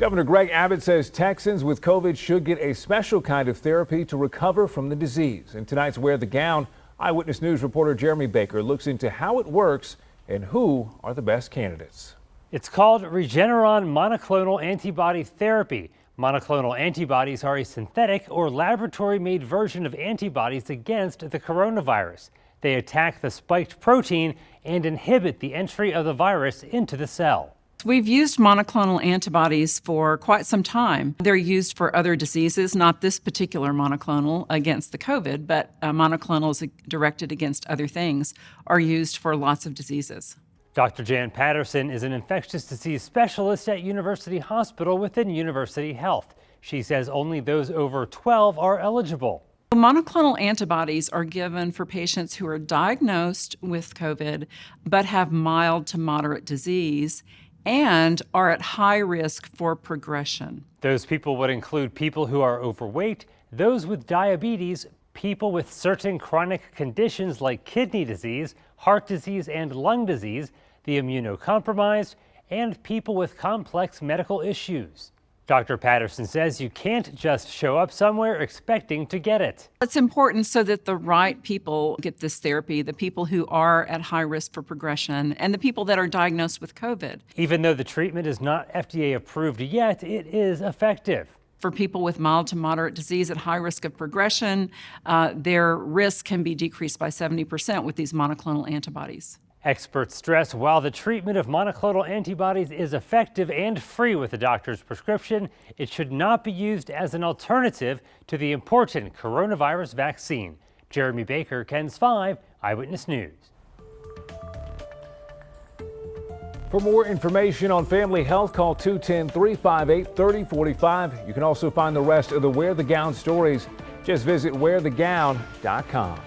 Governor Greg Abbott says Texans with COVID should get a special kind of therapy to recover from the disease. In tonight's Wear the Gown, Eyewitness News reporter Jeremy Baker looks into how it works and who are the best candidates. It's called Regeneron monoclonal antibody therapy. Monoclonal antibodies are a synthetic or laboratory-made version of antibodies against the coronavirus. They attack the spiked protein and inhibit the entry of the virus into the cell. We've used monoclonal antibodies for quite some time. They're used for other diseases, not this particular monoclonal against the COVID, but monoclonals directed against other things are used for lots of diseases. Dr. Jan Patterson is an infectious disease specialist at University Hospital within University Health. She says only those over 12 are eligible. Monoclonal antibodies are given for patients who are diagnosed with COVID but have mild to moderate disease and are at high risk for progression. Those people would include people who are overweight, those with diabetes, people with certain chronic conditions like kidney disease, heart disease, and lung disease, the immunocompromised, and people with complex medical issues. Dr. Patterson says you can't just show up somewhere expecting to get it. It's important so that the right people get this therapy, the people who are at high risk for progression and the people that are diagnosed with COVID. Even though the treatment is not FDA approved yet, it is effective. For people with mild to moderate disease at high risk of progression, their risk can be decreased by 70% with these monoclonal antibodies. Experts stress while the treatment of monoclonal antibodies is effective and free with a doctor's prescription, it should not be used as an alternative to the important coronavirus vaccine. Jeremy Baker, KENS 5 Eyewitness News. For more information on family health, call 210-358-3045. You can also find the rest of the Wear the Gown stories. Just visit wearthegown.com.